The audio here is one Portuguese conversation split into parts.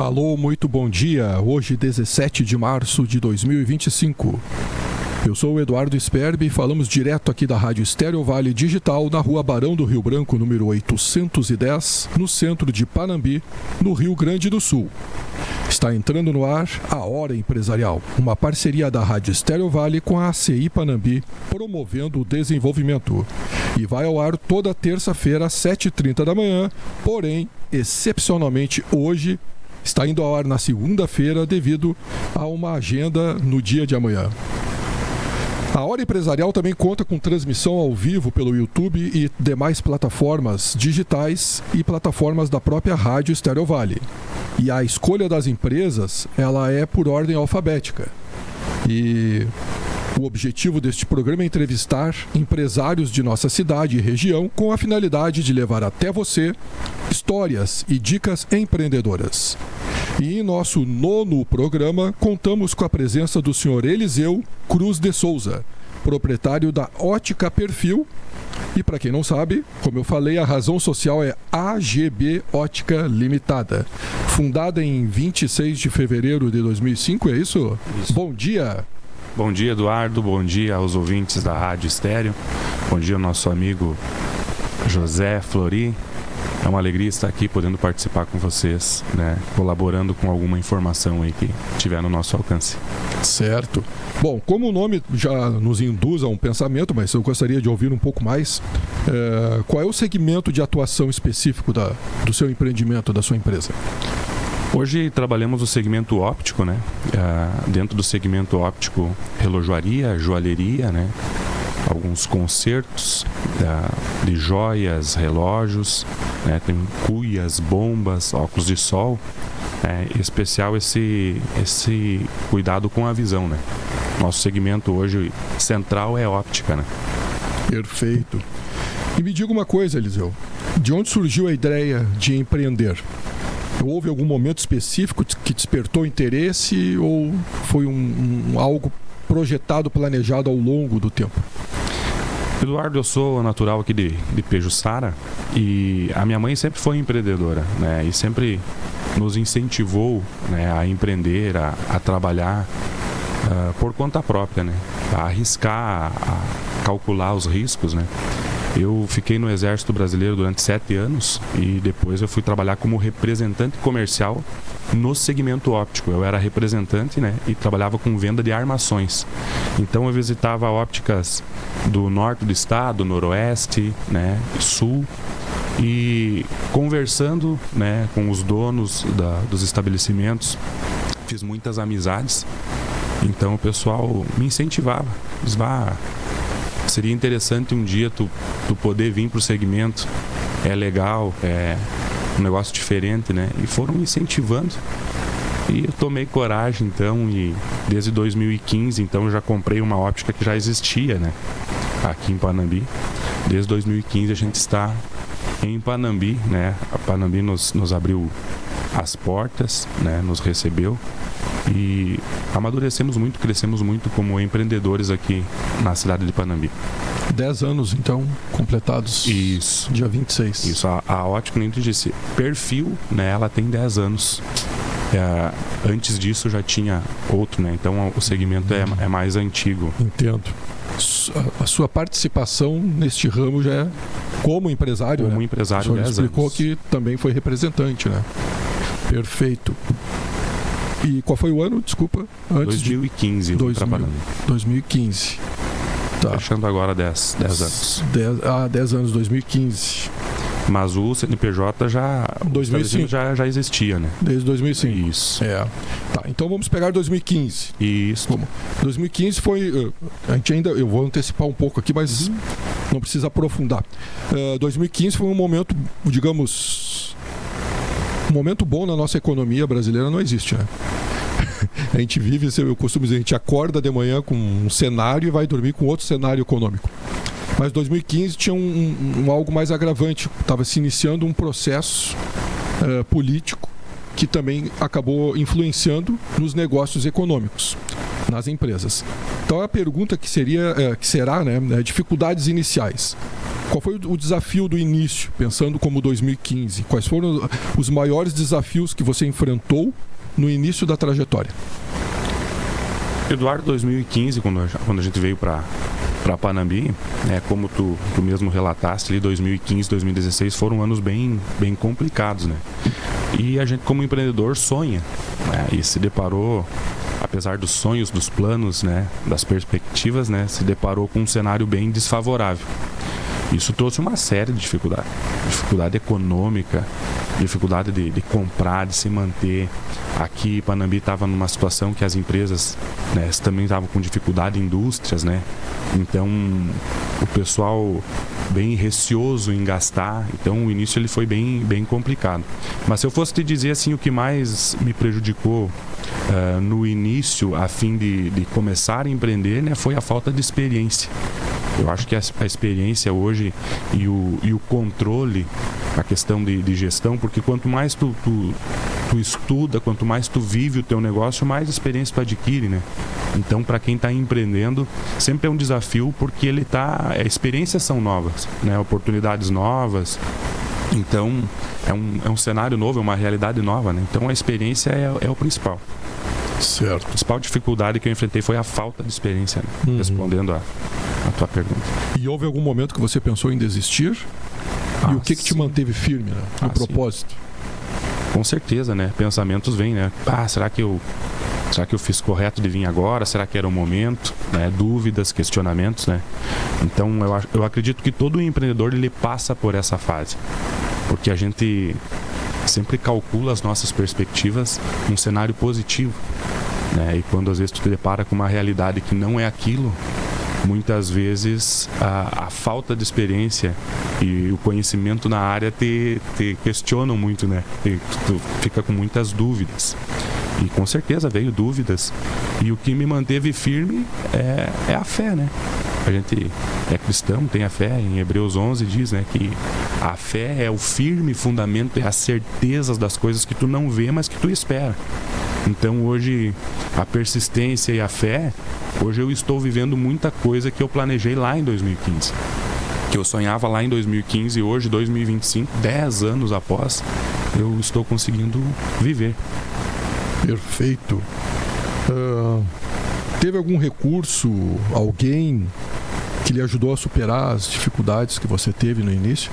Alô, muito bom dia. Hoje, 17 de março de 2025. Eu sou o Eduardo Sperbi e falamos direto aqui da Rádio Estéreo Vale Digital, na Rua Barão do Rio Branco, número 810, no centro de Panambi, no Rio Grande do Sul. Está entrando no ar a Hora Empresarial, uma parceria da Rádio Estéreo Vale com a ACI Panambi, promovendo o desenvolvimento. E vai ao ar toda terça-feira às 7h30 da manhã, porém, excepcionalmente hoje, está indo ao ar na segunda-feira devido a uma agenda no dia de amanhã. A Hora Empresarial também conta com transmissão ao vivo pelo YouTube e demais plataformas digitais e plataformas da própria Rádio Estéreo Vale. E a escolha das empresas, ela é por ordem alfabética. E o objetivo deste programa é entrevistar empresários de nossa cidade e região com a finalidade de levar até você histórias e dicas empreendedoras. E em nosso 9º programa, contamos com a presença do senhor Eliseu Cruz de Souza, proprietário da Ótica Perfil. E para quem não sabe, como eu falei, a razão social é AGB Ótica Limitada, fundada em 26 de fevereiro de 2005, é isso? Isso. Bom dia! Bom dia, Eduardo. Bom dia aos ouvintes da Rádio Estéreo. Bom dia ao nosso amigo José Flori. É uma alegria estar aqui podendo participar com vocês, né? Colaborando com alguma informação aí que tiver no nosso alcance. Certo. Bom, como o nome já nos induz a um pensamento, mas eu gostaria de ouvir um pouco mais, qual é o segmento de atuação específico do seu empreendimento, da sua empresa? Hoje trabalhamos o segmento óptico, né? Dentro do segmento óptico, relojoaria, joalheria, né? Alguns concertos de joias, relógios, né? Tem cuias, bombas, óculos de sol. Em especial esse cuidado com a visão, né? Nosso segmento hoje central é óptica, né? Perfeito. E me diga uma coisa, Eliseu. De onde surgiu a ideia de empreender? Houve algum momento específico que despertou interesse ou foi algo projetado, planejado ao longo do tempo? Eduardo, eu sou natural aqui de Pejuçara e a minha mãe sempre foi empreendedora, né? E sempre nos incentivou, né, a empreender, a trabalhar por conta própria, né? A arriscar, a calcular os riscos, né? Eu fiquei no Exército Brasileiro durante 7 anos e depois eu fui trabalhar como representante comercial no segmento óptico. Eu era representante, né, e trabalhava com venda de armações. Então eu visitava ópticas do norte do estado, noroeste, né, sul, e conversando, né, com os donos dos estabelecimentos, fiz muitas amizades. Então o pessoal me incentivava, seria interessante um dia tu poder vir para o segmento, é legal, é um negócio diferente, né? E foram me incentivando. E eu tomei coragem, então, e desde 2015, então, eu já comprei uma óptica que já existia, né? Aqui em Panambi. Desde 2015 a gente está em Panambi, né? A Panambi nos abriu as portas, né? Nos recebeu. E amadurecemos muito, crescemos muito como empreendedores aqui na cidade de Panambi. 10 anos, então, completados. Isso. Dia 26. Isso, a ótica, nem te disse, Perfil, né, ela tem 10 anos. Antes disso já tinha outro, né? Então o segmento é mais antigo. Entendo. A sua participação neste ramo já é como empresário, como, né? Empresário, 10 anos. Explicou que também foi representante, né? Perfeito. E qual foi o ano, desculpa? Antes 2015, eu fui trabalhando. 2015. Tá. Fechando agora 10 anos. 10 anos, 2015. Mas o CNPJ já... 2005. Já existia, né? Desde 2005. Isso. Tá, então vamos pegar 2015. Isso. Como? 2015 foi... A gente ainda... Eu vou antecipar um pouco aqui, mas não precisa aprofundar. 2015 foi um momento, digamos... Um momento bom na nossa economia brasileira não existe, né? A gente vive, eu costumo dizer, a gente acorda de manhã com um cenário e vai dormir com outro cenário econômico. Mas 2015 tinha algo mais agravante. Estava se iniciando um processo político que também acabou influenciando nos negócios econômicos, nas empresas. Então a pergunta que será, né, dificuldades iniciais. Qual foi o desafio do início, pensando como 2015? Quais foram os maiores desafios que você enfrentou no início da trajetória? Eduardo, 2015, quando a gente veio para Panambi, como tu mesmo relataste, ali 2015, 2016 foram anos bem complicados, né? E a gente, como empreendedor, sonha, né? E se deparou, apesar dos sonhos, dos planos, né, das perspectivas, né, se deparou com um cenário bem desfavorável. Isso trouxe uma série de dificuldades. Dificuldade econômica, dificuldade de comprar, de se manter. Aqui, Panambi estava numa situação que as empresas, né, também estavam com dificuldade, indústrias, né? Então, o pessoal bem receoso em gastar. Então, o início ele foi bem complicado. Mas se eu fosse te dizer assim, o que mais me prejudicou no início, a fim de começar a empreender, né, foi a falta de experiência. Eu acho que a experiência hoje e o controle, a questão de gestão, porque quanto mais tu estuda, quanto mais tu vive o teu negócio, mais experiência tu adquire, né? Então, para quem está empreendendo, sempre é um desafio, porque experiências são novas, né? Oportunidades novas. Então, é um cenário novo, é uma realidade nova, né? Então, a experiência é o principal. Certo. A principal dificuldade que eu enfrentei foi a falta de experiência, né? Respondendo a tua pergunta. E houve algum momento que você pensou em desistir? E o que te manteve firme, né, no propósito? Sim. Com certeza, né? Pensamentos vêm, né? Será que eu fiz correto de vir agora? Será que era o momento? Né? Dúvidas, questionamentos, né? Então, eu acredito que todo empreendedor ele passa por essa fase. Porque a gente sempre calcula as nossas perspectivas num cenário positivo, né? E quando às vezes tu te depara com uma realidade que não é aquilo, muitas vezes a falta de experiência e o conhecimento na área te questionam muito, né? Tu fica com muitas dúvidas. E com certeza veio dúvidas. E o que me manteve firme é a fé, né? A gente é cristão, tem a fé. Em Hebreus 11 diz, né, que a fé é o firme fundamento, é a certeza das coisas que tu não vê, mas que tu espera. Então hoje a persistência e a fé, hoje eu estou vivendo muita coisa que eu planejei lá em 2015. Que eu sonhava lá em 2015 e hoje, 2025, 10 anos após, eu estou conseguindo viver. Perfeito. Teve algum recurso, alguém que lhe ajudou a superar as dificuldades que você teve no início?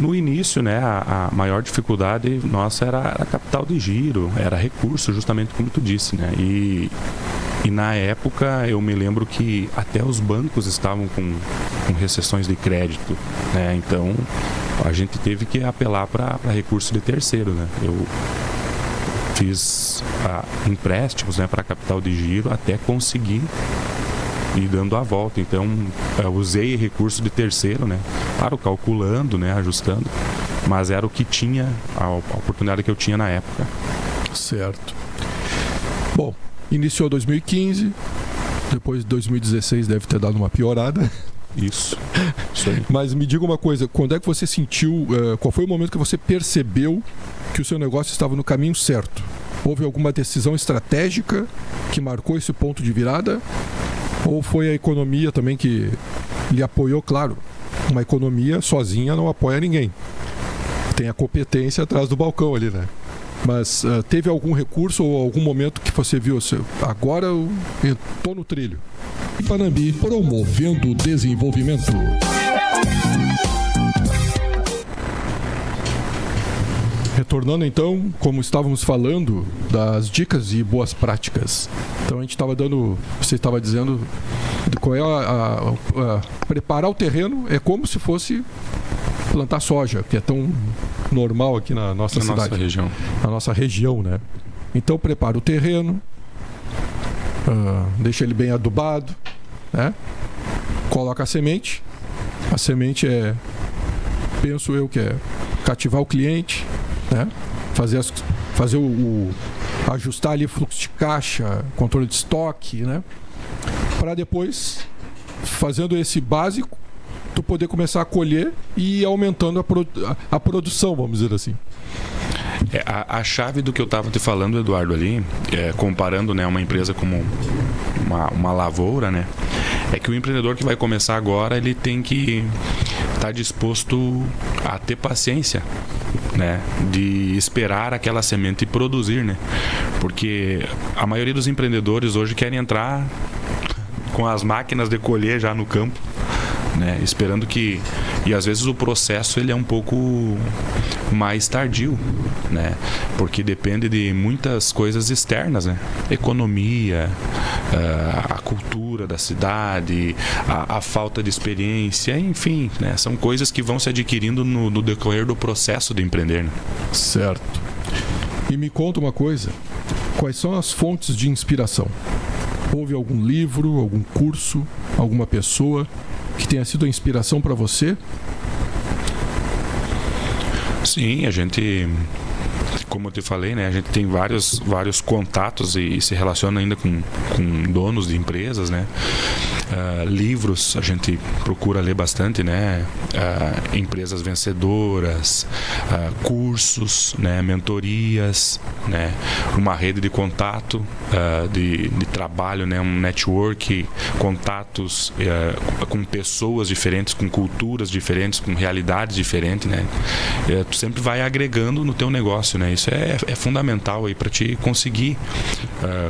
No início, né, a maior dificuldade nossa era a capital de giro, era recurso, justamente como tu disse, né? E na época eu me lembro que até os bancos estavam com recessões de crédito, né? Então a gente teve que apelar para recurso de terceiro, né? Eu fiz empréstimos, né, para a capital de giro até conseguir ir dando a volta. Então eu usei recurso de terceiro, né? Claro, calculando, né, ajustando, mas era o que tinha, a oportunidade que eu tinha na época. Certo. Bom, iniciou 2015, depois de 2016 deve ter dado uma piorada. Isso aí. Mas me diga uma coisa, quando é que você sentiu, qual foi o momento que você percebeu que o seu negócio estava no caminho certo? Houve alguma decisão estratégica que marcou esse ponto de virada? Ou foi a economia também que lhe apoiou? Claro, uma economia sozinha não apoia ninguém. Tem a competência atrás do balcão ali, né? Mas teve algum recurso ou algum momento que você viu, agora eu estou no trilho? Panambi, promovendo o desenvolvimento. Retornando então, como estávamos falando, das dicas e boas práticas. Então a gente estava dando, você estava dizendo, qual é preparar o terreno é como se fosse plantar soja, que é tão normal aqui na nossa cidade. Nossa região. Na nossa região, né? Então prepara o terreno, deixa ele bem adubado, né? Coloca a semente. A semente penso eu que é cativar o cliente, né? Ajustar ali fluxo de caixa, controle de estoque, né? Para depois, fazendo esse básico, tu poder começar a colher e ir aumentando a produção, vamos dizer assim. A chave do que eu estava te falando, Eduardo, ali, comparando, né, uma empresa como uma lavoura, né, É que o empreendedor que vai começar agora, ele tem que estar disposto a ter paciência, né? De esperar aquela semente produzir, né? Porque a maioria dos empreendedores hoje querem entrar com as máquinas de colher já no campo, né? Esperando que... E às vezes o processo ele é um pouco mais tardio, né? Porque depende de muitas coisas externas, né? Economia, a cultura da cidade, a falta de experiência, enfim, né? São coisas que vão se adquirindo no decorrer do processo de empreender, né? Certo. E me conta uma coisa, quais são as fontes de inspiração? Houve algum livro, algum curso, alguma pessoa que tenha sido a inspiração para você? Sim, a gente, como eu te falei, né, a gente tem vários contatos e se relaciona ainda com donos de empresas, né? Livros a gente procura ler bastante, né? Empresas vencedoras, cursos, né? Mentorias, né? Uma rede de contato, de trabalho, né? Um network, contatos com pessoas diferentes, com culturas diferentes, com realidades diferentes, né? Tu sempre vai agregando no teu negócio, né? Isso é fundamental aí para te conseguir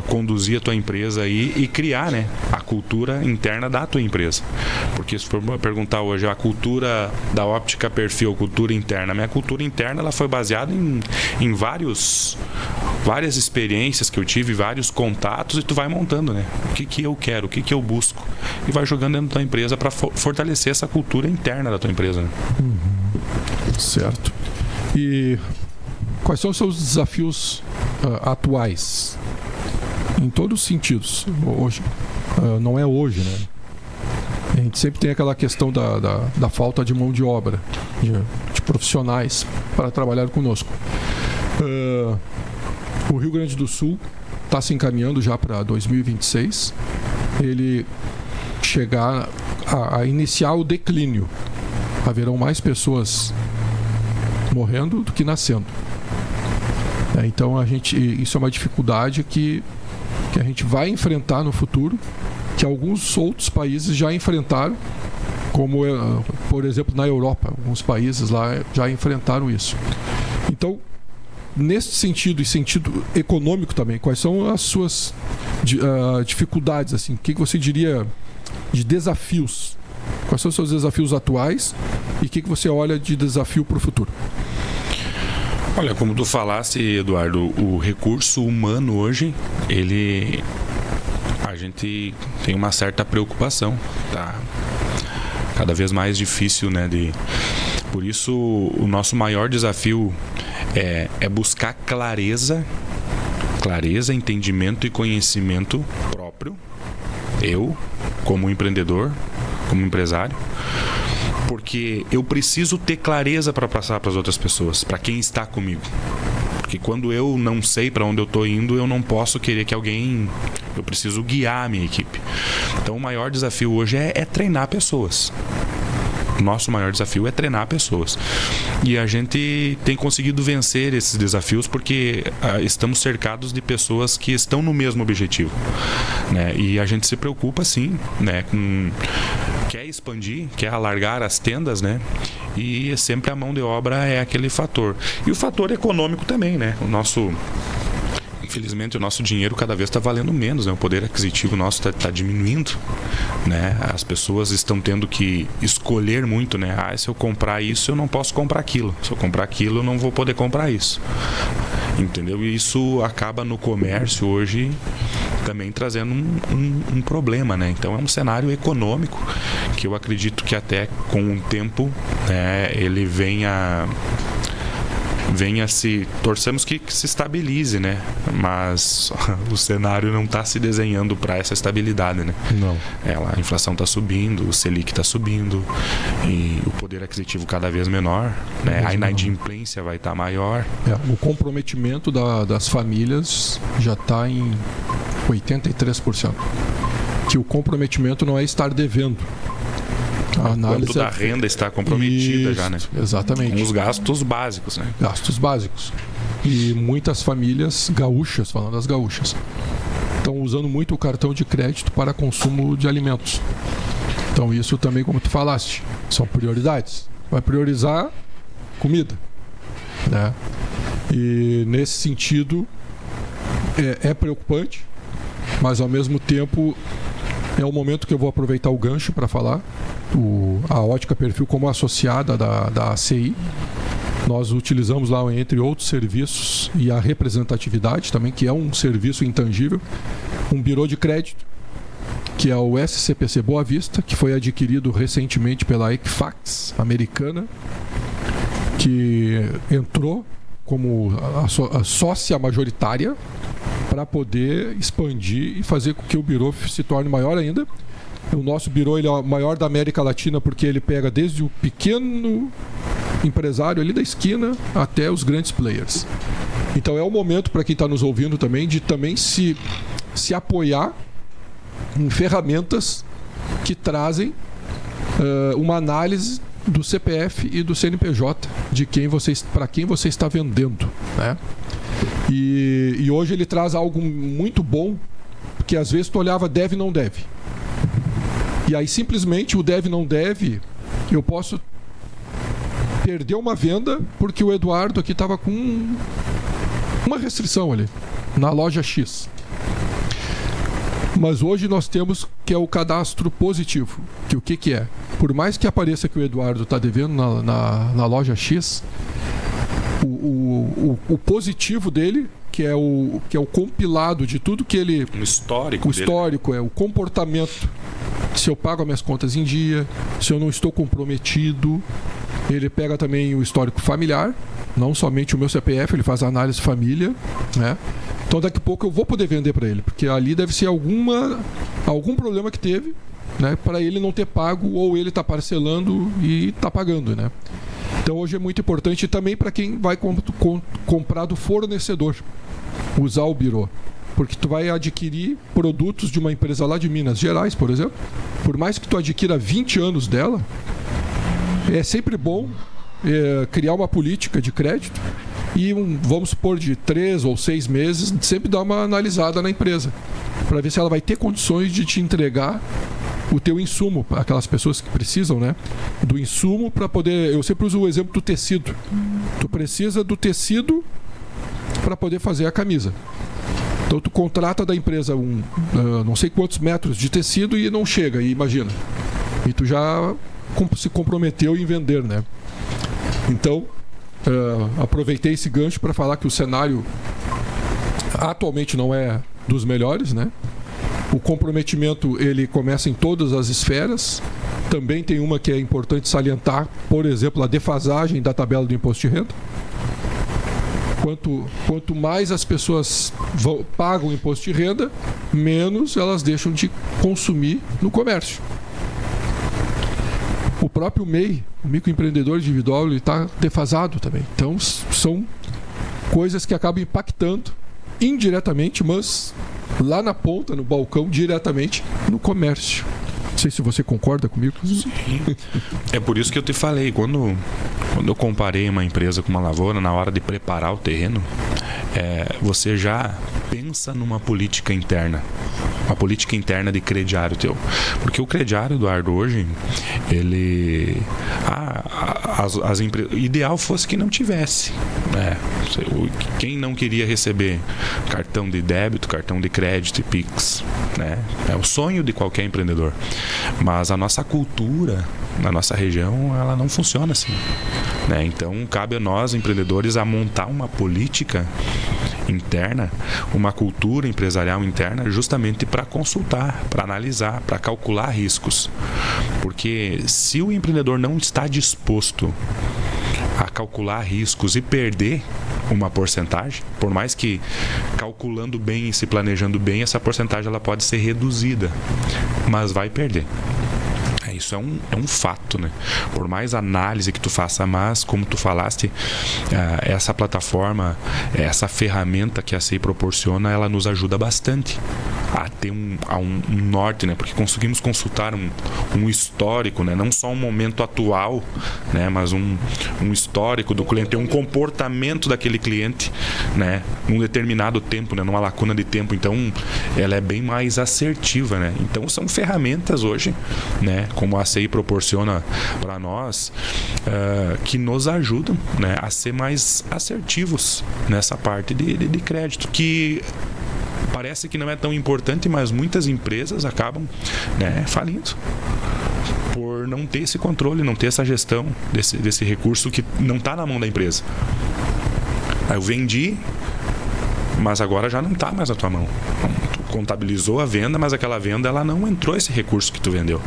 conduzir a tua empresa aí e criar, né? A cultura interna da tua empresa. Porque se for perguntar hoje a cultura da Óptica Perfil, cultura interna, a minha cultura interna ela foi baseada em várias experiências que eu tive, vários contatos, e tu vai montando, né? O que eu quero, o que eu busco, e vai jogando dentro da tua empresa para fortalecer essa cultura interna da tua empresa, né? Certo. E quais são os seus desafios atuais? Em todos os sentidos. Hoje, não é hoje, né? A gente sempre tem aquela questão da falta de mão de obra, de profissionais para trabalhar conosco. O Rio Grande do Sul está se encaminhando já para 2026. Ele chegar a iniciar o declínio. Haverão mais pessoas morrendo do que nascendo. Então isso é uma dificuldade que a gente vai enfrentar no futuro, que alguns outros países já enfrentaram, como por exemplo na Europa, alguns países lá já enfrentaram isso. Então, nesse sentido e sentido econômico também, quais são as suas dificuldades, assim? O que você diria de desafios? Quais são os seus desafios atuais e o que você olha de desafio para o futuro? Olha, como tu falaste, Eduardo, o recurso humano hoje, a gente tem uma certa preocupação, tá? Cada vez mais difícil, né? Por isso, o nosso maior desafio é buscar clareza, entendimento e conhecimento próprio. Eu, como empreendedor, como empresário, porque eu preciso ter clareza para passar para as outras pessoas, para quem está comigo. Porque quando eu não sei para onde eu estou indo, eu não posso querer que alguém... Eu preciso guiar a minha equipe. Então o maior desafio hoje é treinar pessoas. Nosso maior desafio é treinar pessoas. E a gente tem conseguido vencer esses desafios porque estamos cercados de pessoas que estão no mesmo objetivo, né? E a gente se preocupa sim, né? Quer expandir, quer alargar as tendas, né? E sempre a mão de obra é aquele fator. E o fator econômico também, né? Infelizmente o nosso dinheiro cada vez está valendo menos, né? O poder aquisitivo nosso está diminuindo, né? As pessoas estão tendo que escolher muito, né? Se eu comprar isso, eu não posso comprar aquilo. Se eu comprar aquilo, eu não vou poder comprar isso. Entendeu? E isso acaba no comércio hoje também trazendo um problema, né? Então é um cenário econômico que eu acredito que até com o tempo, né, ele venha torcemos que se estabilize, né? Mas o cenário não está se desenhando para essa estabilidade, né? Não. A inflação está subindo, o Selic está subindo e o poder aquisitivo cada vez menor, né? A inadimplência vai estar maior. O comprometimento das famílias já está em 83%. Que o comprometimento não é estar devendo. Quanto da renda está comprometida. Isso, já, né? Exatamente. Com os gastos básicos, né? Gastos básicos. E muitas famílias gaúchas, falando das gaúchas, estão usando muito o cartão de crédito para consumo de alimentos. Então isso também, como tu falaste, são prioridades. Vai priorizar comida, né? E nesse sentido é preocupante, mas ao mesmo tempo é o momento que eu vou aproveitar o gancho para falar. A Ótica Perfil, como associada da ACI, nós utilizamos lá, entre outros serviços, e a representatividade também, que é um serviço intangível, um birô de crédito, que é o SCPC Boa Vista, que foi adquirido recentemente pela Equifax americana, que entrou como a sócia majoritária para poder expandir e fazer com que o birô se torne maior ainda. O nosso birô, ele é o maior da América Latina, porque ele pega desde o pequeno empresário ali da esquina até os grandes players. Então é o momento para quem está nos ouvindo também de também se apoiar em ferramentas que trazem uma análise do CPF e do CNPJ para quem você está vendendo, né? E hoje ele traz algo muito bom, porque às vezes tu olhava deve e não deve. E aí simplesmente o deve não deve, eu posso perder uma venda porque o Eduardo aqui estava com uma restrição ali na loja X. Mas hoje nós temos que é o cadastro positivo. Que o que é? Por mais que apareça que o Eduardo está devendo na loja X, o positivo dele, que é o compilado de tudo que ele... O histórico dele. É o comportamento. Se eu pago as minhas contas em dia, se eu não estou comprometido. Ele pega também o histórico familiar, não somente o meu CPF, ele faz a análise família, né? Então daqui a pouco eu vou poder vender para ele, porque ali deve ser algum problema que teve, né, para ele não ter pago, ou ele está parcelando e está pagando, né? Então hoje é muito importante também para quem vai comprar do fornecedor, usar o birô. Porque tu vai adquirir produtos de uma empresa lá de Minas Gerais, por exemplo. Por mais que tu adquira 20 anos dela, é sempre bom criar uma política de crédito e vamos supor de 3 ou 6 meses, sempre dar uma analisada na empresa, para ver se ela vai ter condições de te entregar o teu insumo, aquelas pessoas que precisam, né, do insumo para poder... Eu sempre uso o exemplo do tecido. Tu precisa do tecido para poder fazer a camisa. Então tu contrata da empresa não sei quantos metros de tecido e não chega, e imagina. E tu já se comprometeu em vender, né? Então, aproveitei esse gancho para falar que o cenário atualmente não é dos melhores, né? O comprometimento, ele começa em todas as esferas. Também tem uma que é importante salientar, por exemplo, a defasagem da tabela do imposto de renda. Quanto mais as pessoas pagam imposto de renda, menos elas deixam de consumir no comércio. O próprio MEI, o microempreendedor individual, ele está defasado também. Então, são coisas que acabam impactando indiretamente, mas lá na ponta, no balcão, diretamente no comércio. Não sei se você concorda comigo. Sim. É por isso que eu te falei, quando eu comparei uma empresa com uma lavoura, na hora de preparar o terreno, você já pensa numa política interna. Uma política interna de crediário teu. Porque o crediário, Eduardo, hoje, ele... ideal fosse que não tivesse, né? Quem não queria receber cartão de débito, cartão de crédito e Pix, né? É o sonho de qualquer empreendedor. Mas a nossa cultura, na nossa região, ela não funciona assim, né? Então, cabe a nós, empreendedores, a montar uma política interna, uma cultura empresarial interna, justamente para consultar, para analisar, para calcular riscos. Porque se o empreendedor não está disposto a calcular riscos e perder uma porcentagem, por mais que calculando bem e se planejando bem, essa porcentagem ela pode ser reduzida, mas vai perder. Isso é um fato, né? Por mais análise que tu faça, mas como tu falaste, essa plataforma, essa ferramenta que a SEI proporciona, ela nos ajuda bastante a ter um norte, né? Porque conseguimos consultar um histórico, né? Não só um momento atual, né? Mas um histórico do cliente, um comportamento daquele cliente, né? Num determinado tempo, né? Numa lacuna de tempo. Então, ela é bem mais assertiva, né? Então, são ferramentas hoje, né? Como a SEI proporciona para nós, que nos ajudam, né? A ser mais assertivos nessa parte de crédito, que parece que não é tão importante, mas muitas empresas acabam, né, falindo por não ter esse controle, não ter essa gestão desse recurso que não está na mão da empresa. Aí eu vendi, mas agora já não está mais na tua mão. Tu contabilizou a venda, mas aquela venda ela não entrou esse recurso que tu vendeu.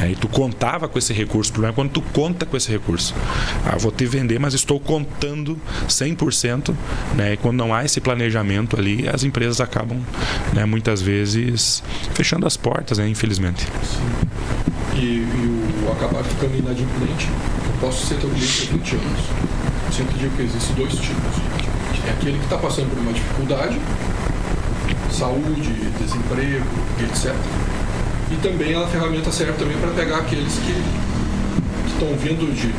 E tu contava com esse recurso. O problema é quando tu conta com esse recurso. Vou te vender, mas estou contando 100%, né? E quando não há esse planejamento ali, as empresas acabam, né, muitas vezes fechando as portas, né, infelizmente. Sim. E o acabar ficando inadimplente, eu posso ser teu cliente há 20 anos. Eu sempre digo que existem dois tipos. Tem aquele que está passando por uma dificuldade, saúde, desemprego, etc. E também a ferramenta serve também para pegar aqueles que estão vindo de...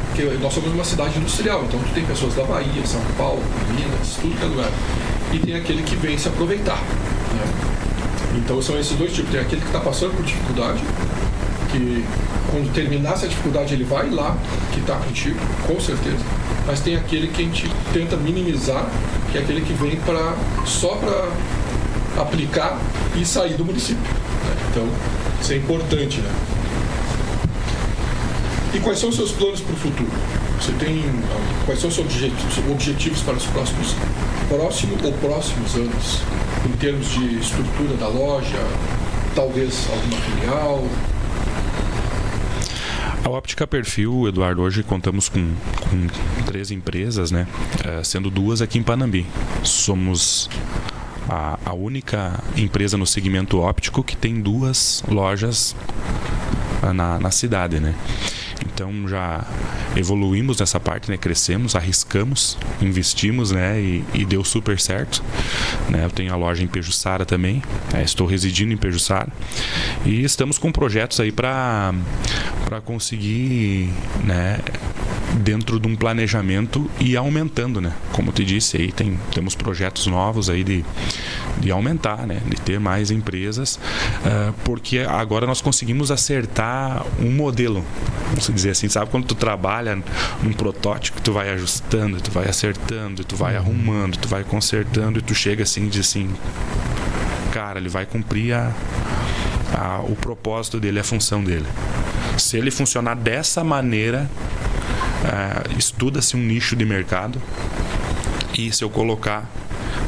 Porque nós somos uma cidade industrial, então tu tem pessoas da Bahia, São Paulo, Minas, tudo que é lugar. E tem aquele que vem se aproveitar, né? Então são esses dois tipos. Tem aquele que está passando por dificuldade, que quando terminar essa dificuldade ele vai lá, que está contigo, com certeza. Mas tem aquele que a gente tenta minimizar, que é aquele que vem só para aplicar e sair do município, né? Então, isso é importante, né? E quais são os seus planos para o futuro? Quais são os seus objetivos para os próximos anos, em termos de estrutura da loja, talvez alguma filial? A Óptica Perfil, Eduardo, hoje contamos com 3 empresas, né? Sendo 2 aqui em Panambi. Somos a única empresa no segmento óptico que tem 2 lojas na cidade, né? Então já evoluímos nessa parte, né? Crescemos, arriscamos, investimos, né? E deu super certo, né? Eu tenho a loja em Pejuçara também, estou residindo em Pejuçara e estamos com projetos aí para conseguir, né, dentro de um planejamento e aumentando, né? Como eu te disse, aí temos projetos novos aí de aumentar, né? De ter mais empresas, porque agora nós conseguimos acertar um modelo, vamos dizer assim, sabe? Quando tu trabalha num protótipo, tu vai ajustando, tu vai acertando, tu vai arrumando, tu vai consertando e tu chega assim e diz assim, cara, ele vai cumprir o propósito dele, a função dele. Se ele funcionar dessa maneira, estuda-se um nicho de mercado e se eu colocar,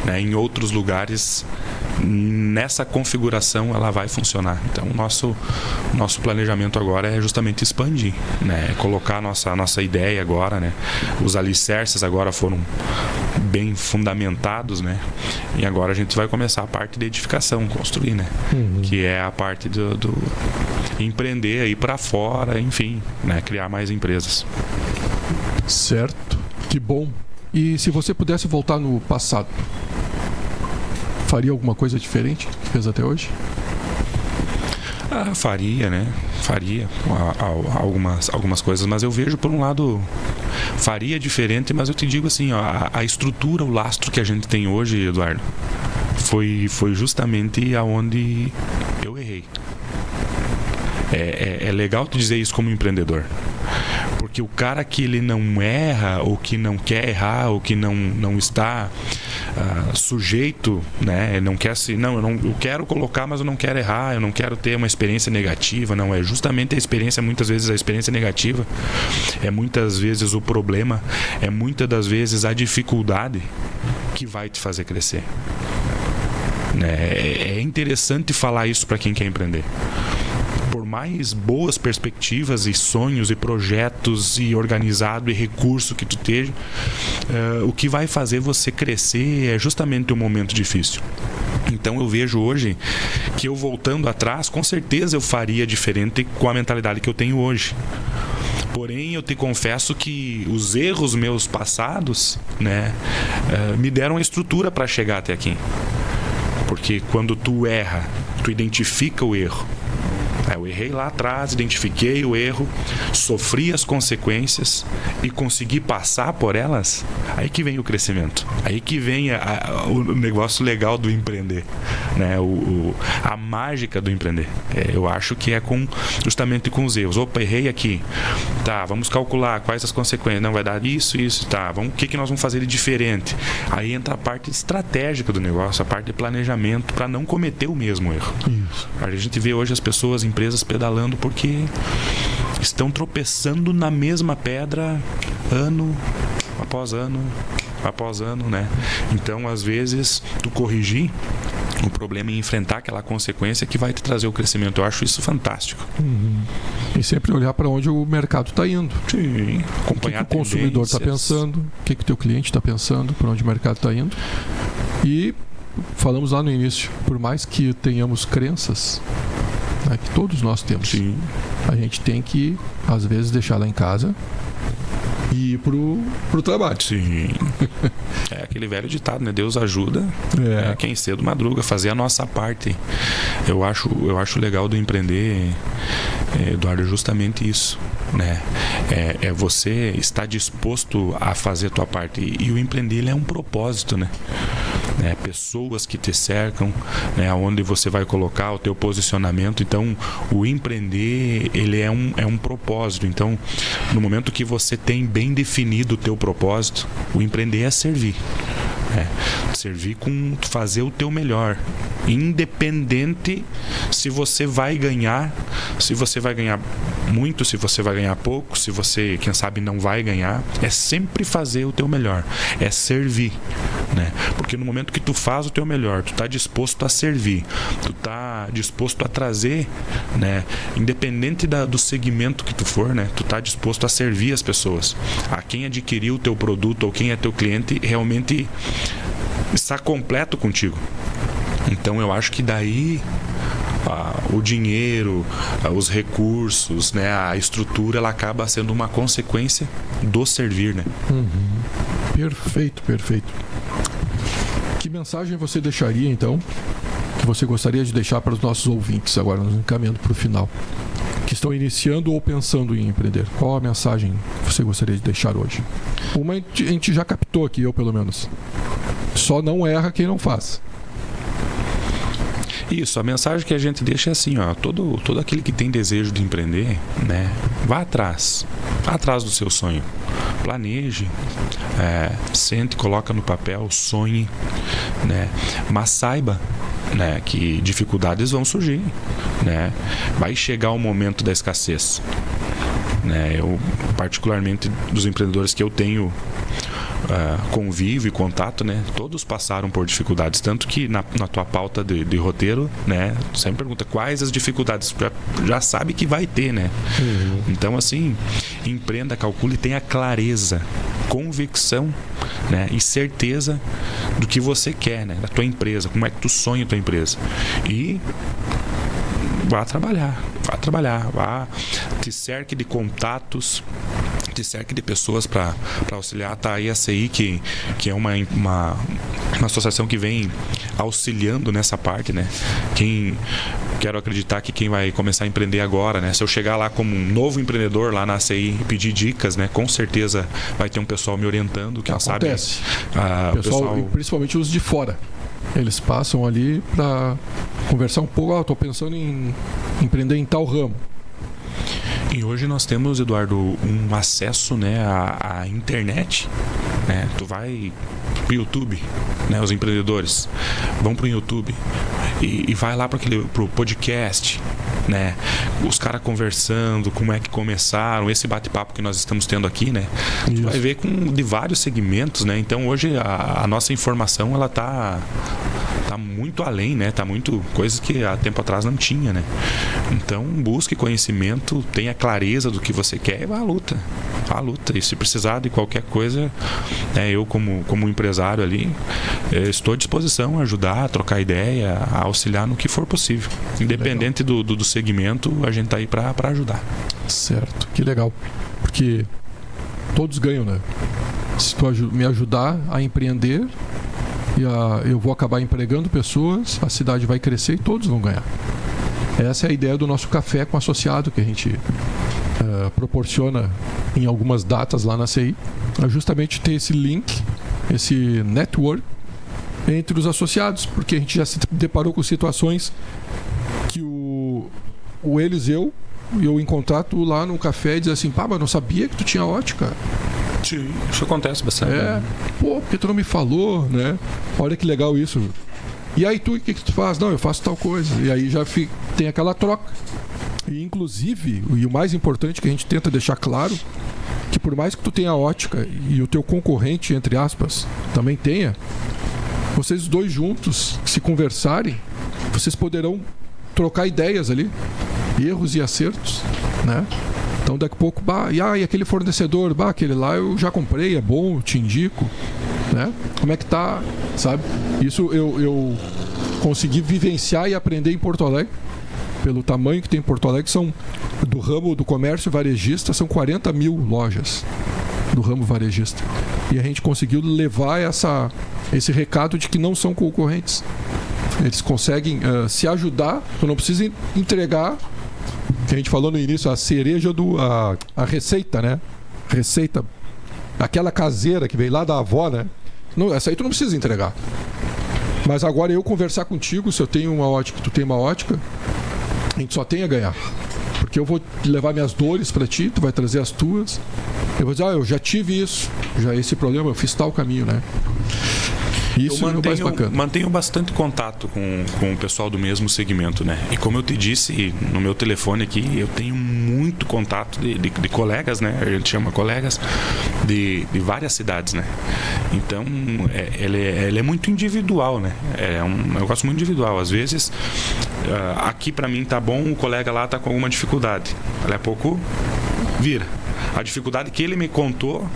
né, em outros lugares, nessa configuração ela vai funcionar. Então o nosso planejamento agora é justamente expandir, né, colocar a nossa ideia agora, né, os alicerces agora foram bem fundamentados, né, e agora a gente vai começar a parte de edificação, construir, né, que é a parte do empreender, ir para fora, enfim, né, criar mais empresas. Certo, que bom. E se você pudesse voltar no passado, faria alguma coisa diferente que fez até hoje? Faria, né? Faria algumas coisas, mas eu vejo por um lado, faria diferente, mas eu te digo assim, ó, a estrutura, o lastro que a gente tem hoje, Eduardo, foi justamente aonde eu errei. É legal tu dizer isso como empreendedor, porque o cara que ele não erra, ou que não quer errar, ou que não está sujeito, né? Não quer eu quero colocar, mas eu não quero errar, eu não quero ter uma experiência negativa. Não, é justamente a experiência, muitas vezes a experiência negativa é muitas vezes o problema, é muitas das vezes a dificuldade que vai te fazer crescer, né? É interessante falar isso para quem quer empreender. Por mais boas perspectivas e sonhos e projetos e organizado e recurso que tu esteja, o que vai fazer você crescer é justamente o momento difícil. Então eu vejo hoje que eu voltando atrás, com certeza eu faria diferente com a mentalidade que eu tenho hoje. Porém, eu te confesso que os erros meus passados, né, me deram a estrutura para chegar até aqui. Porque quando tu erra, tu identifica o erro. Eu errei lá atrás, identifiquei o erro, sofri as consequências e consegui passar por elas. Aí que vem o crescimento. Aí que vem o negócio legal do empreender, né? A mágica do empreender. Eu acho que é justamente com os erros. Opa, errei aqui. Tá, vamos calcular quais as consequências. Não vai dar isso. Tá, o que nós vamos fazer de diferente? Aí entra a parte estratégica do negócio, a parte de planejamento para não cometer o mesmo erro. Isso. A gente vê hoje as pessoas, empresas pedalando porque estão tropeçando na mesma pedra ano após ano, né? Então, às vezes, tu corrigir o problema e enfrentar aquela consequência que vai te trazer o crescimento. Eu acho isso fantástico. E sempre olhar para onde o mercado está indo. Sim. Acompanhar o que o consumidor está pensando, o que o teu cliente está pensando, para onde o mercado está indo. E falamos lá no início, por mais que tenhamos crenças, né, que todos nós temos, sim, a gente tem que, às vezes, deixar lá em casa e ir pro trabalho. Sim. É aquele velho ditado, né? Deus ajuda quem cedo madruga, fazer a nossa parte. Eu acho legal do empreender, Eduardo, justamente isso, né? É você estar disposto a fazer a tua parte. E o empreender, ele é um propósito, né? Pessoas que te cercam, né, onde você vai colocar o teu posicionamento. Então, o empreender, ele é um propósito. Então, no momento que você tem bem definido o teu propósito, o empreender é servir. Servir com fazer o teu melhor, independente se você vai ganhar muito, se você vai ganhar pouco, se você, quem sabe, não vai ganhar. É sempre fazer o teu melhor, é servir, né? Porque no momento que tu faz o teu melhor, tu tá disposto a servir, tu tá disposto a trazer, né? Independente do segmento que tu for, né? Tu tá disposto a servir as pessoas, a quem adquiriu o teu produto ou quem é teu cliente, realmente está completo contigo. Então eu acho que daí o dinheiro, os recursos, né, a estrutura, ela acaba sendo uma consequência do servir, né? Perfeito. Que mensagem você deixaria, então, que você gostaria de deixar para os nossos ouvintes, agora nos encaminhando para o final, que estão iniciando ou pensando em empreender? Qual a mensagem que você gostaria de deixar hoje? Uma a gente já captou aqui, eu pelo menos. Só não erra quem não faz. Isso, a mensagem que a gente deixa é assim, ó, todo aquele que tem desejo de empreender, né, vá atrás do seu sonho, planeje, sente, coloca no papel, sonhe, né, mas saiba, né, que dificuldades vão surgir, né, vai chegar o momento da escassez, né, eu particularmente dos empreendedores que eu tenho convívio e contato, né? Todos passaram por dificuldades, tanto que na tua pauta de roteiro, né? Tu sempre pergunta quais as dificuldades, já sabe que vai ter, né? Então, assim, empreenda, calcule, tenha clareza, convicção, né? E certeza do que você quer, né? Da tua empresa, como é que tu sonha a tua empresa. E vá trabalhar, te cerque de contatos, te cerque de pessoas para auxiliar. Tá aí a CI, que é uma associação que vem auxiliando nessa parte, né? Quero acreditar que quem vai começar a empreender agora, né? Se eu chegar lá como um novo empreendedor lá na CI e pedir dicas, né? Com certeza vai ter um pessoal me orientando, quem Acontece. Sabe. Pessoal, principalmente os de fora. Eles passam ali para conversar um pouco. Estou pensando em empreender em tal ramo. E hoje nós temos, Eduardo, um acesso, né, à internet, né? Tu vai pro YouTube, né? Os empreendedores vão pro YouTube e vai lá pro podcast, né? Os caras conversando, como é que começaram, esse bate-papo que nós estamos tendo aqui, né? Tu vai ver de vários segmentos, né? Então hoje a nossa informação, ela tá tá muito além, né? Tá muito coisas que há tempo atrás não tinha, né? Então, busque conhecimento, tenha clareza do que você quer e vá à luta. Vá à luta. E se precisar de qualquer coisa, eu como empresário ali, estou à disposição a ajudar, a trocar ideia, a auxiliar no que for possível. Independente do segmento, a gente tá aí para ajudar. Certo, que legal. Porque todos ganham, né? Se tu me ajudar a empreender, eu vou acabar empregando pessoas, a cidade vai crescer e todos vão ganhar. Essa é a ideia do nosso café com associado que a gente proporciona em algumas datas lá na CI, é justamente ter esse link, esse network entre os associados, porque a gente já se deparou com situações que o Eliseu, eu em contato lá no café e diz assim, mas não sabia que tu tinha ótica. Sim, isso acontece bastante. Porque tu não me falou, né? Olha que legal isso. E aí tu, o que tu faz? Não, eu faço tal coisa. E aí já tem aquela troca. E inclusive, e o mais importante que a gente tenta deixar claro, que por mais que tu tenha ótica e o teu concorrente, entre aspas, também tenha, vocês dois juntos, se conversarem, vocês poderão trocar ideias ali, erros e acertos, né? Então daqui a pouco, e aquele fornecedor, aquele lá eu já comprei, é bom, eu te indico, né? Como é que tá, sabe? Isso eu consegui vivenciar e aprender em Porto Alegre, pelo tamanho que tem em Porto Alegre, são do ramo do comércio varejista, são 40 mil lojas do ramo varejista. E a gente conseguiu levar esse recado de que não são concorrentes. Eles conseguem se ajudar, tu não precisa entregar, que a gente falou no início, a cereja a receita, né? Receita, aquela caseira que veio lá da avó, né? Não, essa aí tu não precisa entregar. Mas agora eu conversar contigo, se eu tenho uma ótica, tu tem uma ótica, a gente só tem a ganhar. Porque eu vou levar minhas dores para ti, tu vai trazer as tuas. Eu vou dizer, eu já tive isso, já esse problema, eu fiz tal caminho, né? Isso é o mais bacana. Mantenho bastante contato com o pessoal do mesmo segmento, né? E como eu te disse, no meu telefone aqui, eu tenho muito contato de colegas, né? A gente chama colegas de várias cidades, né? Então, ele é muito individual, né? É um negócio muito individual. Às vezes, aqui para mim tá bom, o colega lá tá com alguma dificuldade. Daqui a pouco, vira. A dificuldade que ele me contou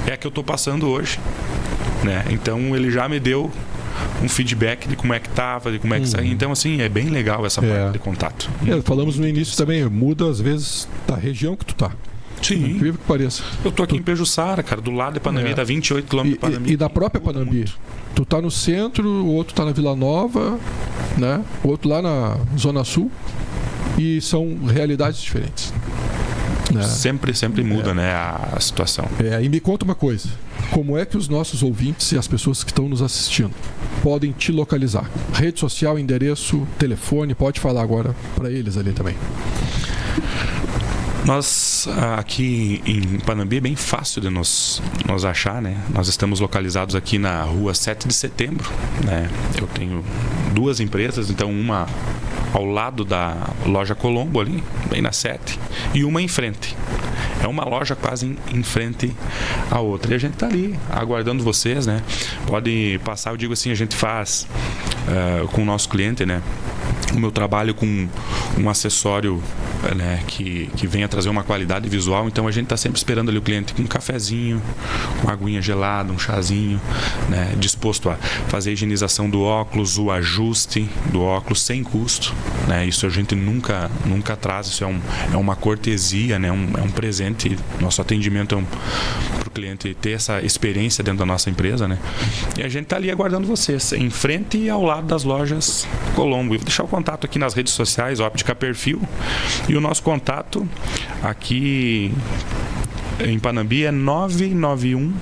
é a que eu tô passando hoje. Né? Então ele já me deu um feedback de como é que estava, de como é que saiu. Então, assim, é bem legal essa parte de contato. Falamos no início também, muda às vezes da região que tu tá. Sim. Incrível que pareça. Eu tô aqui em Pejuçara, cara, do lado de Panambi, dá 28 km de Panambi. E da própria Panambi. Tu tá no centro, o outro tá na Vila Nova, né? O outro lá na Zona Sul. E são realidades diferentes. Né? Sempre muda, né, a situação. E me conta uma coisa. Como é que os nossos ouvintes e as pessoas que estão nos assistindo podem te localizar? Rede social, endereço, telefone, pode falar agora para eles ali também. Nós, aqui em Panambi, é bem fácil de nos achar, né? Nós estamos localizados aqui na rua 7 de setembro, né? Eu tenho duas empresas, então uma ao lado da loja Colombo ali, bem na 7, e uma em frente. É uma loja quase em frente à outra. E a gente tá ali, aguardando vocês, né? Pode passar, eu digo assim, a gente faz com o nosso cliente, né? O meu trabalho com um acessório, né, que venha trazer uma qualidade visual, então a gente está sempre esperando ali o cliente com um cafezinho, uma aguinha gelada, um chazinho, né, disposto a fazer a higienização do óculos, o ajuste do óculos sem custo, né, isso a gente nunca traz, isso é uma cortesia, né, é um presente, nosso atendimento para o cliente ter essa experiência dentro da nossa empresa, né, e a gente está ali aguardando vocês, em frente e ao lado das lojas Colombo. Eu vou deixar o contato aqui nas redes sociais, Óptica Perfil, e o nosso contato aqui em Panambi é 991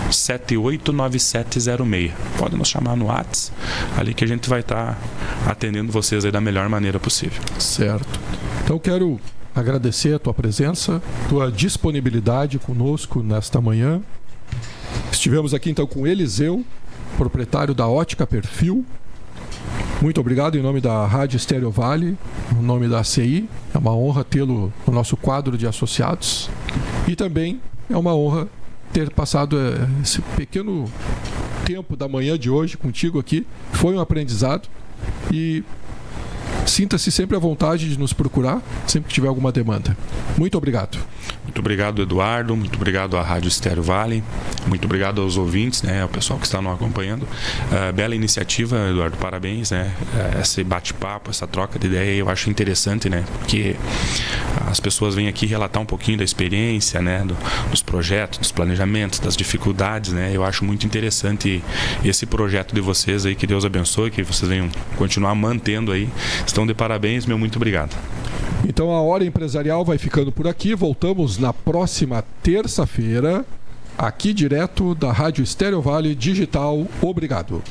789706. Pode nos chamar no WhatsApp, ali que a gente vai estar atendendo vocês aí da melhor maneira possível. Certo. Então eu quero agradecer a tua presença, tua disponibilidade conosco nesta manhã. Estivemos aqui então com Eliseu, proprietário da Ótica Perfil. Muito obrigado em nome da Rádio Estéreo Vale, em nome da CI. É uma honra tê-lo no nosso quadro de associados. E também é uma honra ter passado esse pequeno tempo da manhã de hoje contigo aqui. Foi um aprendizado e sinta-se sempre à vontade de nos procurar sempre que tiver alguma demanda. Muito obrigado. Muito obrigado, Eduardo. Muito obrigado à Rádio Estéreo Vale. Muito obrigado aos ouvintes, né, ao pessoal que está nos acompanhando. Bela iniciativa, Eduardo. Parabéns, né? Esse bate-papo, essa troca de ideia, eu acho interessante, né? Porque as pessoas vêm aqui relatar um pouquinho da experiência, né? Dos projetos, dos planejamentos, das dificuldades, né? Eu acho muito interessante esse projeto de vocês aí. Que Deus abençoe, que vocês venham continuar mantendo aí. Estão de parabéns, meu muito obrigado. Então a Hora Empresarial vai ficando por aqui. Voltamos na próxima terça-feira, aqui direto da Rádio Estéreo Vale Digital. Obrigado.